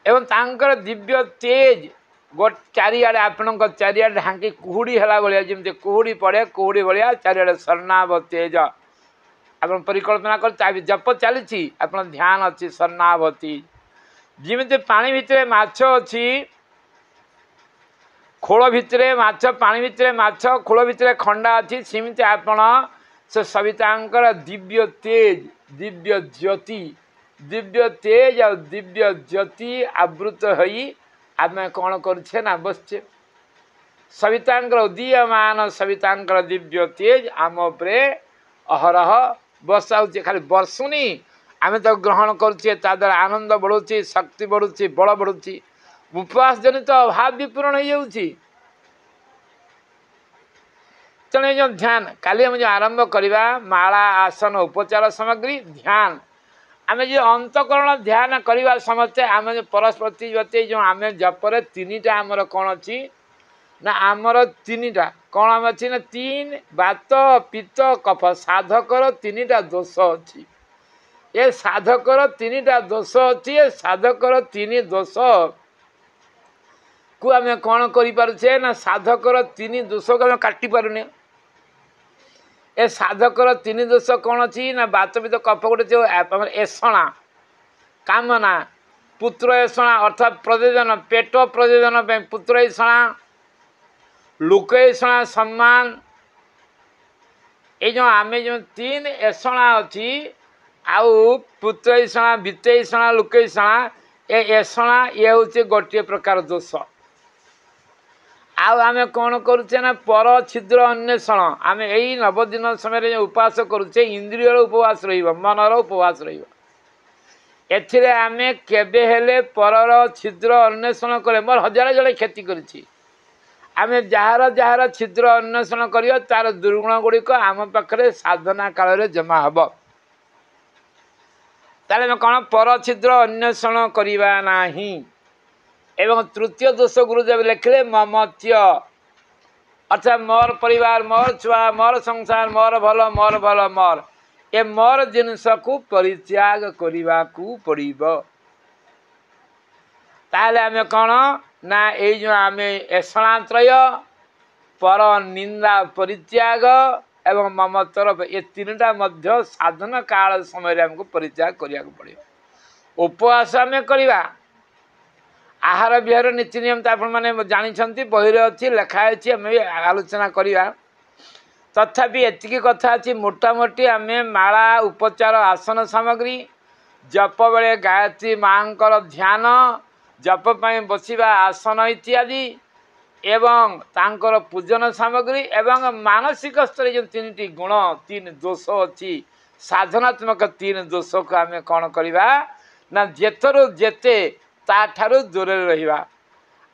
एवं तांकर दिव्य तेज गोट चारिआडे आपण चारिआडे ढांकी कुहुड़ी हला भलिया जमते कुहुड़ी पड़े कुहुड़ी भलिया चारिआडे स्वर्णाभ तेज आपण परिकल्पना कर जप चली आपण ध्यान अच्छी स्वर्णाभ तेज जमी पानी भितर माछ अच्छी खोल भितर माछ पानी भितर माछ खोल भितर खंडा अच्छी सेमती आपण से सवितांकर दिव्य तेज और दिव्य ज्योति आवृत होई आम कौन करे ना बसचे सवितांकर उदीयमान सवितांकर दिव्य तेज आम उपरे अहरह बसाऊे खाली बरसुनी आम तो ग्रहण करुचे द्वारा आनंद बढ़ुची शक्ति बढ़ुची बल बढ़ुची उपवास जनित अभाव भी पूरण हो जाऊँगी तेणु जो ध्यान काली हम जो आरंभ करवा माला आसन उपचार सामग्री ध्यान आम जो अंतकरण ध्यान करवा समस्ते आम जो परस्पर जो आम जपर 3टा आमर कौन अच्छी ना आमर 3टा कौन आम अच्छी ना 3 बात पित्त कफ साधकर 3टा दोष अच्छी ये साधकर 3टा दोष अच्छी साधकर 3 दोष को आम कौन करें ना साधकर 3 दोष को आम काटि पारुने। ए साधकर 3 दोष कौन अच्छी ना बातविद कफ गोटे जो एषणा कामना पुत्र एषणा अर्थात प्रयोजन पेट प्रयोजन पुत्र एषणा लोक एषणा सम्मान ये जो आम जो 3 एषणा अच्छी आउ पुत्र एषणा वित्त एषणा लोक एषणा ए एषणा ये हूँ गोटे प्रकार दोष। आम कौन करुचे ना पर छिद्र अन्वेषण आम यही 9 दिन समय उपवास करुचे इंद्रियर उपवास मनर उपवास एथिरे आमे केबे हेले परर छिद्र अन्वेषण करे मोर हजार जड़े क्षति करिछि आमे जहार जहार छिद्र अन्वेषण करियो तार दुर्गुण गुड़िक आम पाखरे साधना काल रे जमा हब ताले कौन पर छिद्र अन्वेषण करिबा नाही। एवं तृतीय दोष गुरुदेव लिखिले ममत्य अर्थात मोर परिवार मोर छुआ मोर संसार मोर भल मोर ए मोर जिनस को परित्याग करने को पड़िबो। ताले आमे कौन ना ये जो आमे एषणात्रय पर निंदा परित्याग एवं ममत्वर ये 3टा मध्य साधन काल समय हमको परित्याग करिया को पड़िबो। उपवास आमे करिबा आहार विहार नीति नियम तो आपण मैंने जानी बही अच्छी लेखा अच्छी आम आलोचना करवा तथापि एतिकी कथा अच्छी मोटामोटी आम माला उपचार आसन सामग्री जप बेले गायत्री माँ ध्यान जप पाई बसिबा आसन इत्यादि एवं तांकर पूजन सामग्री एवं मानसिक स्तर जो 3टी गुण 3 दोष अच्छी साधनात्मक 3 दोष को आम कौन करवा ना जेतरु जेते ताठारु दूर रहिबा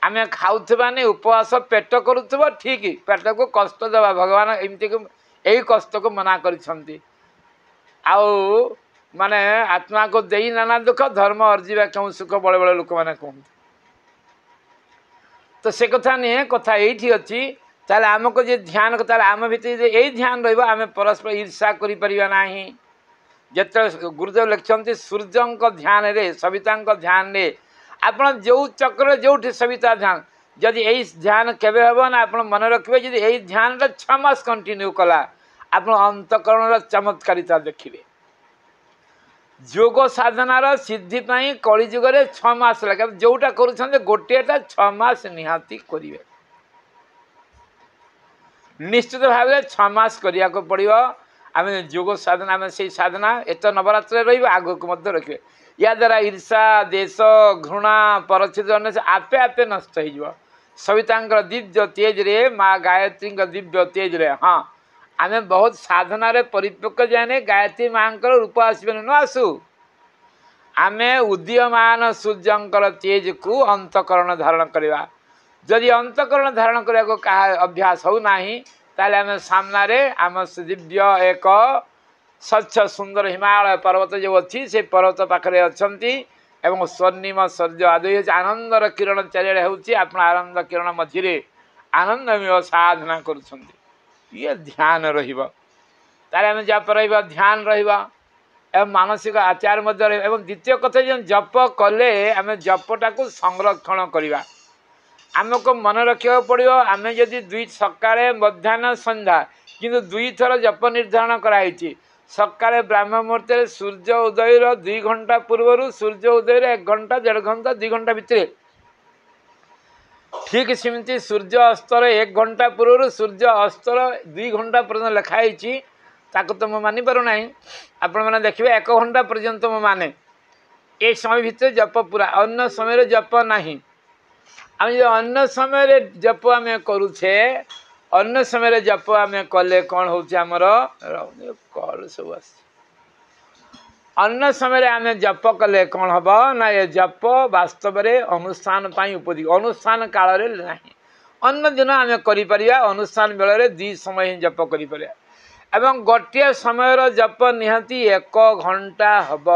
आमे खाउथबा ने उपवास पेट करूथबा ठीक पेट को कष्ट देवा भगवान एमती को यही कष्ट को मना करिसंती आउ माने आत्मा को देई नाना दुख धर्म अर्जिबा क्यों सुख बड़े बड़े लोक माने कहते तो से कथा नहीं कथा यही अच्छी ताले आमको जे ध्यान ताले आम भीतर यही ध्यान रहिबा आमे परस्पर ईर्षा करि परिबा नाही। जेते गुरुदेव लिखिसंती सूर्यंक ध्यान रे सविता ध्यान रे आपण जो चक्र जो सविता ध्यान जदि यही ध्यान केबे हेबो ना आपण मन रखिबे जदि यही ध्यान 6 मास कंटिन्यू कला आपण अंतकरण चमत्कारिता देखिबे। योग साधनार सिद्धि पाई कली जुग 6 मास लगे जोटा करूछन गोटेटा 6 मास निहाती करिवे निश्चित भाव 6 मास करिया को पड़िबो। आम योग साधना आम से साधना एत नवरात्र रही आग को मध्य रखिए या द्वारा ईर्षा देश घृणा परचित आपे आपे नष्ट हो सविता दिव्य तेज रे माँ गायत्री दिव्य तेज रे हाँ आम बहुत साधना रे परिपक्व जाने गायत्री माँ रूप आसबे न आसू आम उदीयमान सूर्यंकर तेज को अंतकरण धारण करवा जदि अंतकरण धारण करने को कहा अभ्यास हो नहीं ताले आम सामने आम दिव्य एक स्वच्छ सुंदर हिमालय पर्वत जो अच्छी से पर्वत पाखे अच्छा एवं स्वर्णिम सूर्य आदि आनंदर किरण चारिड़े होची आपण आनंद किरण मझिरे आनंदमय साधना करुछंती ये ध्यान रहिबा तारे हम जप रहिबा ध्यान रहिबा एवं मानसिक आचार मध्य रहिबा एवं द्वितीय कथा जो जप कले आम जपटा को संरक्षण करवा आमको मन रखा पड़ो आम जदि 2 सकाळे मध्याह्न संध्या किंतु 2 थर जप निर्धारण कराई सकाळे ब्राह्म मुहूर्त सूर्य उदयर 2 घंटा पूर्व सूर्य उदयर 1 घंटा 1.5 घंटा 2 घंटा भितर ठीक सेमती सूर्य अस्तर 1 घंटा पूर्व सूर्य अस्तर 2 घंटा पर्यटन लिखाई ताको तो मु मानि पारु नाही आपण माने देखिबे 1 घंटा पर्यंत मु माने ए समय भितर जप पूरा अन्य समय जप नाही आम जो अन्य समय जप आम करुछे अन्य समय जप आम कले कौन होमर कल सब आस अन्य समय आम जप कले कौन हम ना ये जप वास्तव में अनुष्ठान उपयोगी अनुष्ठान काल रे नहीं अन्य दिन आम कर अनुष्ठान बेले 2 समय ही जप कर एवं गोटे समय जप निहाती 1 घंटा हम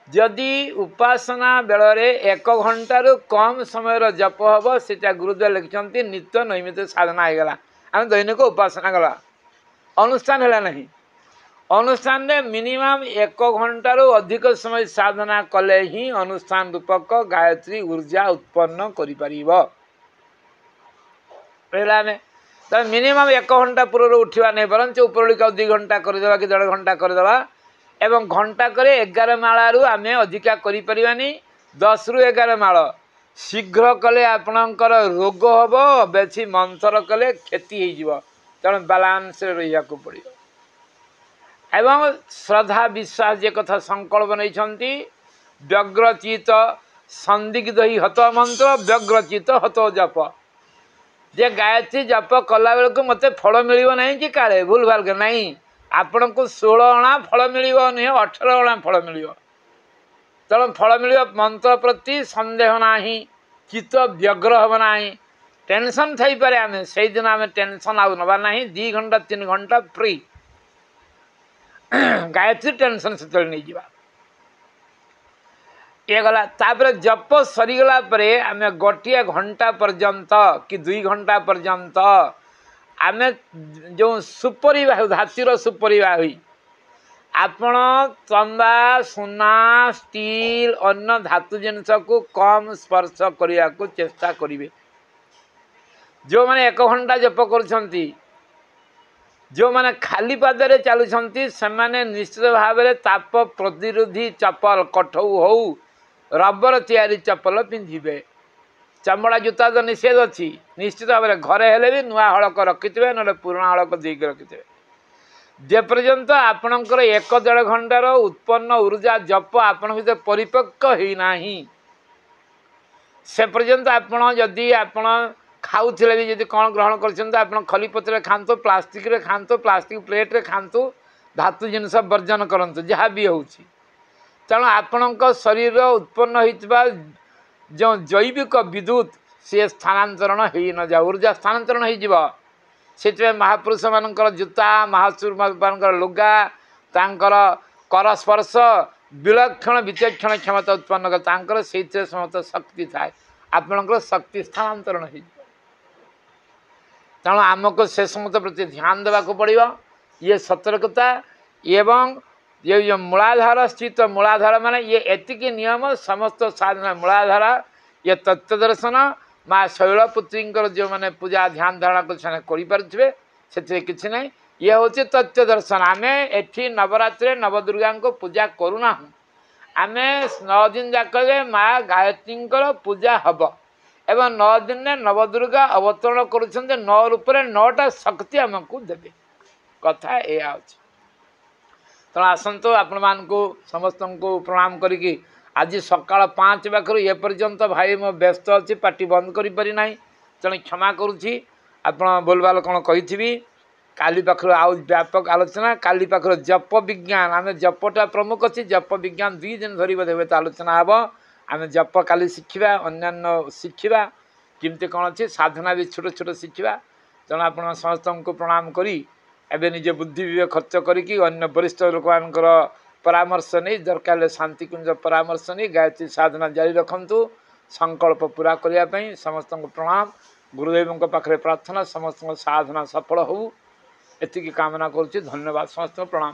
जदि उपासना बेलरे 1 घंटारू कम समय जप हम से गुरुदेव लिखिंट नित्य नैमित साधना हो गला आम दैनिक उपासना गला अनुष्ठान है नहीं अनुष्ठान रे मिनिमम 1 घंटा रु अधिक समय साधना कले ही अनुष्ठान रूपक गायत्री ऊर्जा उत्पन्न करि परिबो। पहला में तो मिनिमम 1 घंटा पूर्व उठवा नहीं बरंच उपरली का 2 घंटा करदेवा कि 1.5 घंटा करदेवा एवं घंटा करे 11 माळारू आमे अधिका करि परिबानी 10 रु 11 माळ शीघ्र कले आपणकर रोग हबो बेसी मंथर कले क्षति हो जीव तेणु बालांस रहिया को पड़ियो एवं श्रद्धा विश्वास जे कथा संकल्प नहीं व्यग्रचित संदिग्ध ही हत मंत्र व्यग्रचित हत जप जे गायत्री जप कला बेल को मत फल मिल ना कि काले भूल भाल कर नहीं आपण को 16 अणा फल मिल नुहे 18 अणा फल मिल तेणु फल मिल मंत्र प्रति संदेह ना चित्त व्यग्र हम ना टेंशन थी पारे आम से दिन आम टेंशन आउ नवा ना 2 घंटा 3 घंटा फ्री गायत्री टेंशन से नहीं जावा ये गला तापर जप सरीगला परे आमे गोटिए घंटा पर्यंत कि 2 घंटा पर्यंत आमे जो सुपरिवाह धातिर सुपरिवाह हुई आपण तंबा सोना स्टील अन्य धातु जिनस को कम स्पर्श करने को चेष्टा करेंगे जो माने 1 घंटा जप कर जो माने खाली पादरे चलुंट से माने निश्चित भाव में ताप प्रतिरोधी चप्पल कठौ हो रबर तैयारी चप्पल पिंधे चमड़ा जूता तो निषेध अच्छी निश्चित भाव में घरे हेले भी नुआ हड़क रखिथे ना पुराणा हड़क देक रखिथे जे पर्यंत आपणकर 1-1.5 घंटार उत्पन्न ऊर्जा जप आपण भीतर परिपक्व होना से पर्यंत आपण जदि आपण खाऊले भी जब कौन ग्रहण कर खली पत्र खातु प्लास्टिक रे खातु प्लास्टिक प्लेट रे खातु धातु जिनस वर्जन करतु जहाँ भी हो तेणु आपण शरीर उत्पन्न होता जो जैविक विद्युत सी स्थानांतरण हो न जा ऊर्जा स्थानांतरण हो महापुरुष मानकर जूता महापुरुष मान लुगा तांकर कर स्पर्श विलक्षण विचक्षण क्षमता उत्पन्न कर समस्त शक्ति थाए आपणकर शक्ति स्थानांतरण हो तेणु आमको से समस्त प्रति ध्यान देवा पड़ो ये सतर्कता एवं ये जो मूलाधार स्थित मूलाधार माने ये एतिकी नियम समस्त साधना मूलाधार ये तत्व दर्शन माँ शैलपुत्री जो मैंने पूजा ध्यान धारणा करें से किसी ना ये हूँ तत्व दर्शन आम एठी नवरात्रि नवदुर्गा को पूजा करूना आम 9 दिन जाक माँ गायत्री पूजा हम एवं 9 दिन नवदुर्गा अवतरण कर 9 रूप 9टा शक्ति आमको देवे कथा यह तेणु आसतु आपण मानक समस्त को प्रणाम करी आज सकाल 5 पाखर ये पर्यंत भाई मो व्यस्त अच्छी पार्टी बंद करना तेणु क्षमा करुँची आपण बोलबाल कौन कही काली पाखर आउ व्यापक आलोचना काली पाखर जप विज्ञान आम जपटा प्रमुख अच्छी जप विज्ञान 2 दिन धरी बोधे आलोचना हम आम जप काली शिखा अन्य शिखा किमती कौन अच्छी साधना भी छोट छोट शिखा तेणु आप समस्त को प्रणाम करी एवं निज बुद्धि विवेक खर्च करी अन्य वरिष्ठ लोक मानकर परामर्श नहीं दरकार शांति कुंज परामर्श नहीं गायत्री साधना जारी रखु संकल्प पूरा करने समस्त को प्रणाम गुरुदेव पाखे प्रार्थना समस्त साधना सफल हो एति कामना करुच्ची धन्यवाद समस्त प्रणाम।